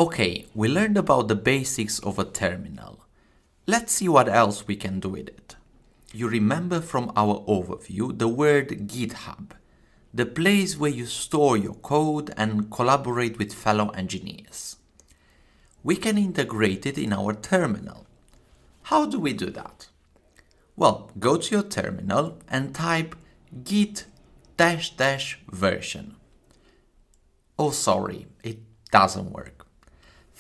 Okay, we learned about the basics of a terminal. Let's see what else we can do with it. You remember from our overview the word GitHub, the place where you store your code and collaborate with fellow engineers. We can integrate it in our terminal. How do we do that? Well, go to your terminal and type git version. Oh, sorry, it doesn't work.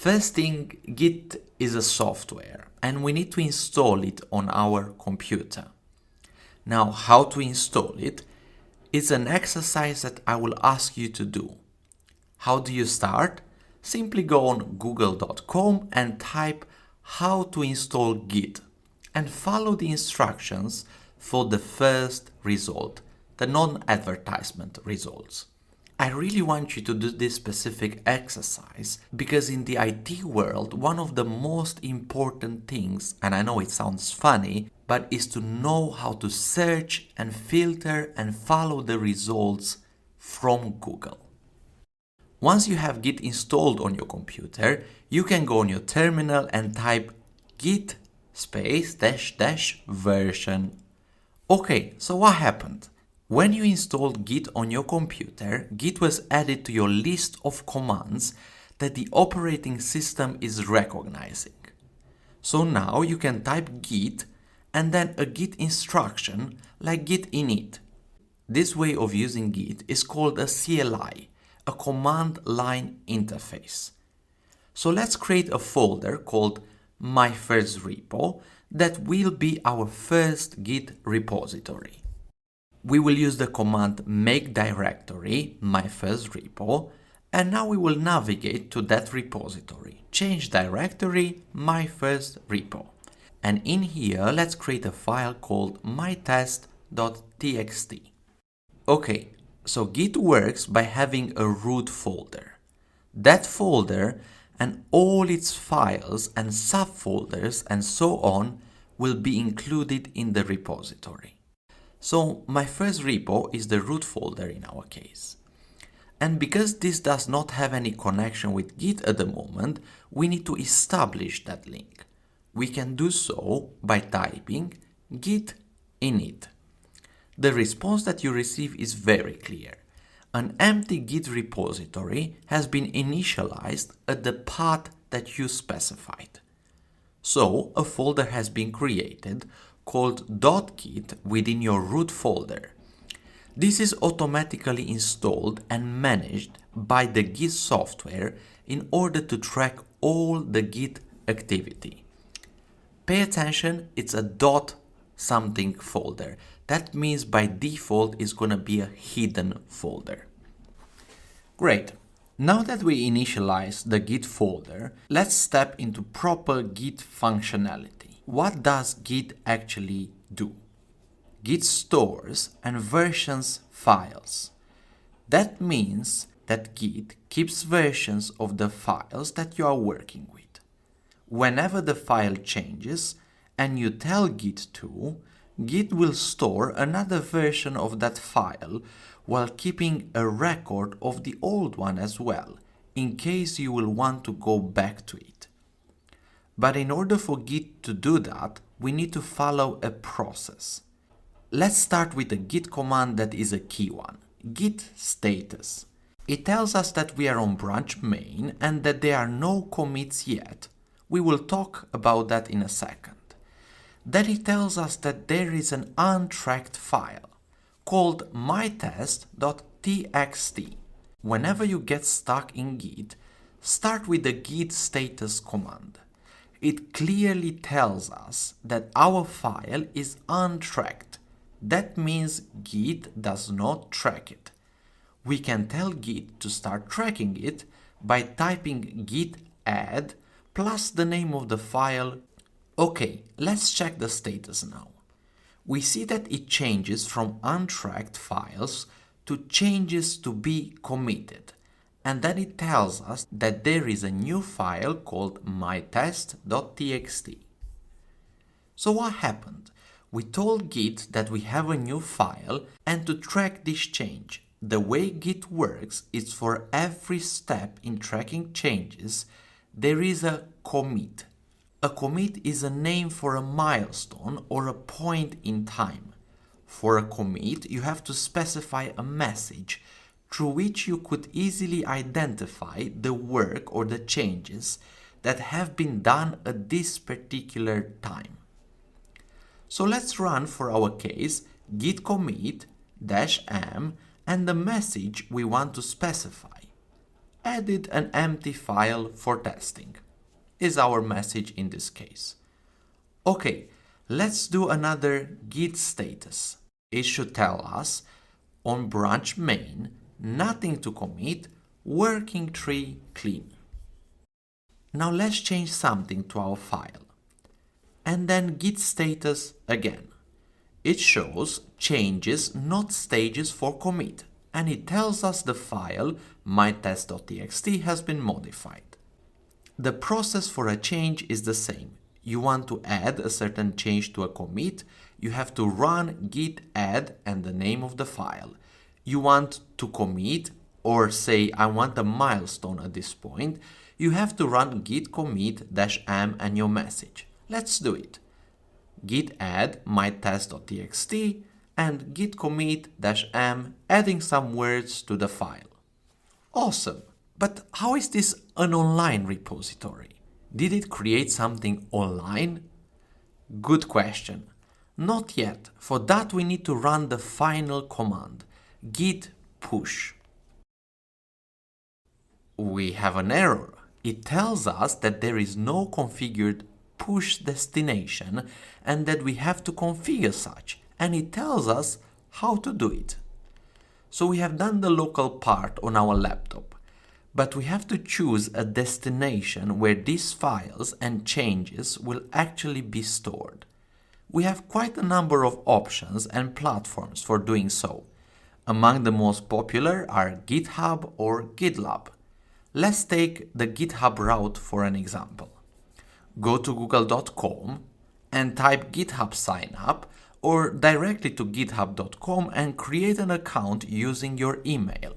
First thing, Git is a software and we need to install it on our computer. Now, how to install it is an exercise that I will ask you to do. How do you start? Simply go on google.com and type how to install Git and follow the instructions for the first result, the non-advertisement results. I really want you to do this specific exercise because in the IT world, one of the most important things, and I know it sounds funny, but is to know how to search and filter and follow the results from Google. Once you have Git installed on your computer, you can go on your terminal and type git space -- version. Okay, so what happened? When you installed Git on your computer, Git was added to your list of commands that the operating system is recognizing. So now you can type git and then a git instruction like git init. This way of using Git is called a CLI, a command line interface. So let's create a folder called my first repo that will be our first Git repository. We will use the command make directory, my first repo, and now we will navigate to that repository. Change directory, my first repo. And in here, let's create a file called mytest.txt. Okay, so Git works by having a root folder. That folder and all its files and subfolders and so on will be included in the repository. So my first repo is the root folder in our case. And because this does not have any connection with Git at the moment, we need to establish that link. We can do so by typing git init. The response that you receive is very clear. An empty Git repository has been initialized at the path that you specified. So a folder has been created called .git within your root folder. This is automatically installed and managed by the Git software in order to track all the Git activity. Pay attention, it's a .something folder. That means by default it's going to be a hidden folder. Great. Now that we initialize the Git folder, let's step into proper Git functionality. What does Git actually do? Git stores and versions files. That means that Git keeps versions of the files that you are working with. Whenever the file changes and you tell Git to, Git will store another version of that file while keeping a record of the old one as well, in case you will want to go back to it. But in order for Git to do that, we need to follow a process. Let's start with a Git command that is a key one, git status. It tells us that we are on branch main and that there are no commits yet. We will talk about that in a second. Then it tells us that there is an untracked file called mytest.txt. Whenever you get stuck in Git, start with the git status command. It clearly tells us that our file is untracked. That means Git does not track it. We can tell Git to start tracking it by typing git add plus the name of the file. Okay, let's check the status now. We see that it changes from untracked files to changes to be committed. And then it tells us that there is a new file called mytest.txt. So what happened? We told Git that we have a new file and to track this change. The way Git works is for every step in tracking changes, there is a commit. A commit is a name for a milestone or a point in time. For a commit, you have to specify a message through which you could easily identify the work or the changes that have been done at this particular time. So let's run for our case git commit -m and the message we want to specify. Edit an empty file for testing is our message in this case. Okay, let's do another git status. It should tell us on branch main, nothing to commit, working tree clean. Now let's change something to our file. And then git status again. It shows changes, not stages for commit, and it tells us the file mytest.txt has been modified. The process for a change is the same. You want to add a certain change to a commit, you have to run git add and the name of the file. You want to commit or say I want a milestone at this point, you have to run git commit -m and your message. Let's do it. Git add mytest.txt and git commit -m adding some words to the file. Awesome! But how is this an online repository? Did it create something online? Good question. Not yet. For that we need to run the final command, git push. We have an error. It tells us that there is no configured push destination and that we have to configure such, and it tells us how to do it. So we have done the local part on our laptop, but we have to choose a destination where these files and changes will actually be stored. We have quite a number of options and platforms for doing so. Among the most popular are GitHub or GitLab. Let's take the GitHub route for an example. Go to google.com and type GitHub sign up or directly to github.com and create an account using your email.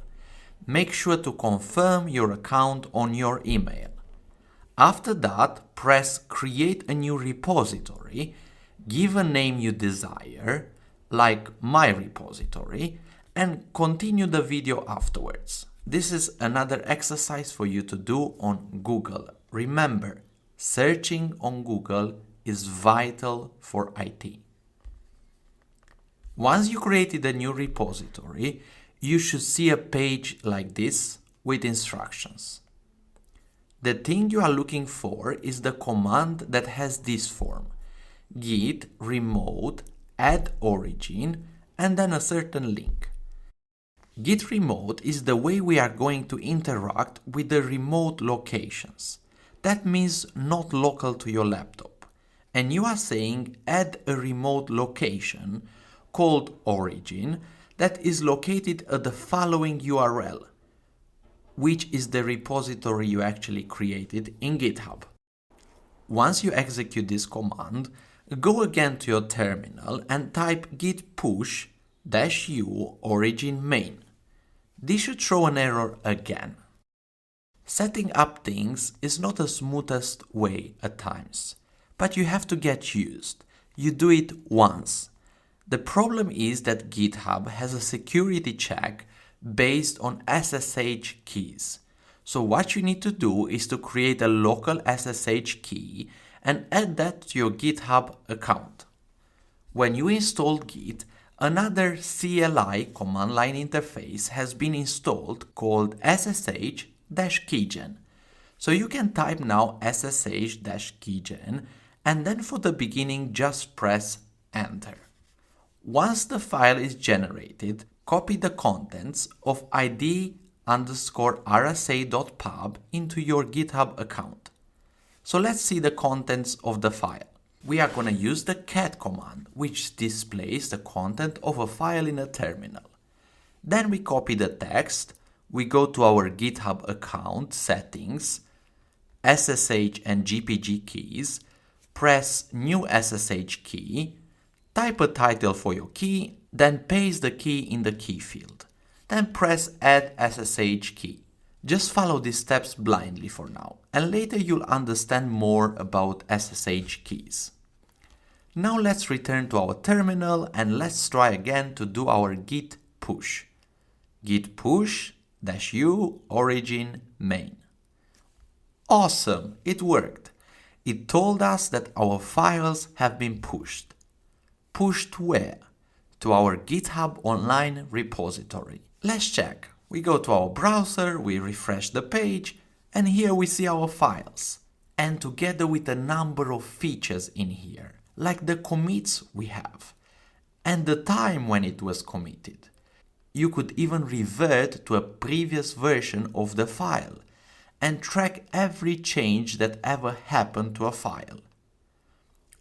Make sure to confirm your account on your email. After that, press create a new repository, give a name you desire, like my repository, and continue the video afterwards. This is another exercise for you to do on Google. Remember, searching on Google is vital for IT. Once you created a new repository, you should see a page like this with instructions. The thing you are looking for is the command that has this form: git remote add origin and then a certain link. Git remote is the way we are going to interact with the remote locations. That means not local to your laptop. And you are saying add a remote location called origin that is located at the following URL, which is the repository you actually created in GitHub. Once you execute this command, go again to your terminal and type git push -u origin main. This should show an error again. Setting up things is not the smoothest way at times, but you have to get used. You do it once. The problem is that GitHub has a security check based on SSH keys. So what you need to do is to create a local SSH key and add that to your GitHub account. When you install Git, another CLI command line interface has been installed called SSH-keygen. So you can type now SSH-keygen and then for the beginning just press enter. Once the file is generated, copy the contents of id_rsa.pub into your GitHub account. So let's see the contents of the file. We are going to use the cat command, which displays the content of a file in a terminal. Then we copy the text, we go to our GitHub account settings, SSH and GPG keys, press new SSH key, type a title for your key, then paste the key in the key field. Then press add SSH key. Just follow these steps blindly for now, and later you'll understand more about SSH keys. Now let's return to our terminal and let's try again to do our git push. Git push -u origin main. Awesome, it worked. It told us that our files have been pushed. Pushed where? To our GitHub online repository. Let's check. We go to our browser, we refresh the page, and here we see our files. And together with a number of features in here, like the commits we have, and the time when it was committed. You could even revert to a previous version of the file and track every change that ever happened to a file.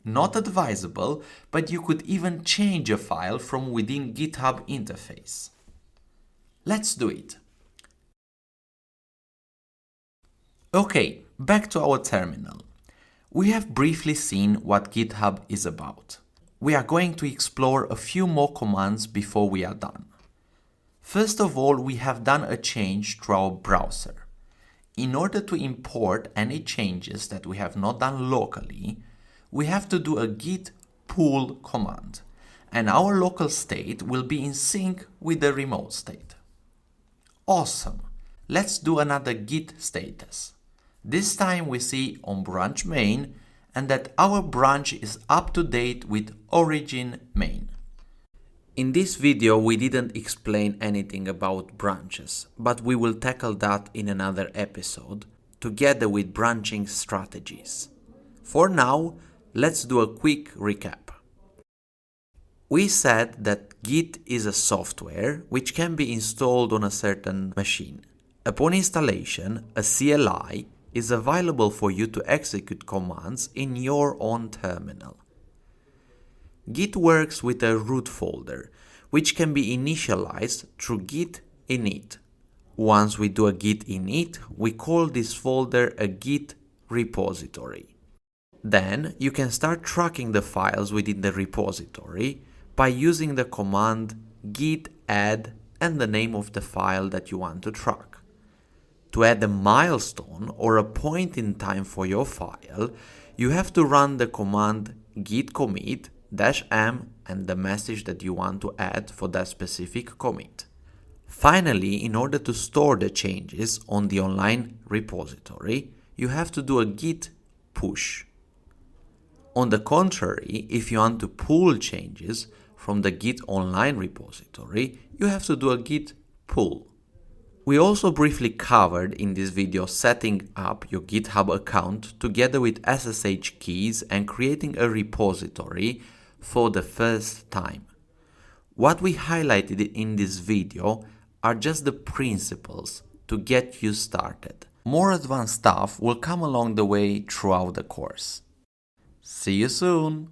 Not advisable, but you could even change a file from within GitHub interface. Let's do it. Okay, back to our terminal. We have briefly seen what GitHub is about. We are going to explore a few more commands before we are done. First of all, we have done a change to our browser. In order to import any changes that we have not done locally, we have to do a git pull command, and our local state will be in sync with the remote state. Awesome! Let's do another git status. This time we see on branch main and that our branch is up to date with origin main. In this video we didn't explain anything about branches, but we will tackle that in another episode, together with branching strategies. For now, let's do a quick recap. We said that Git is a software which can be installed on a certain machine. Upon installation, a CLI is available for you to execute commands in your own terminal. Git works with a root folder, which can be initialized through git init. Once we do a git init, we call this folder a git repository. Then you can start tracking the files within the repository by using the command git add and the name of the file that you want to track. To add a milestone or a point in time for your file, you have to run the command git commit -m and the message that you want to add for that specific commit. Finally, in order to store the changes on the online repository, you have to do a git push. On the contrary, if you want to pull changes from the Git online repository, you have to do a git pull. We also briefly covered in this video setting up your GitHub account together with SSH keys and creating a repository for the first time. What we highlighted in this video are just the principles to get you started. More advanced stuff will come along the way throughout the course. See you soon!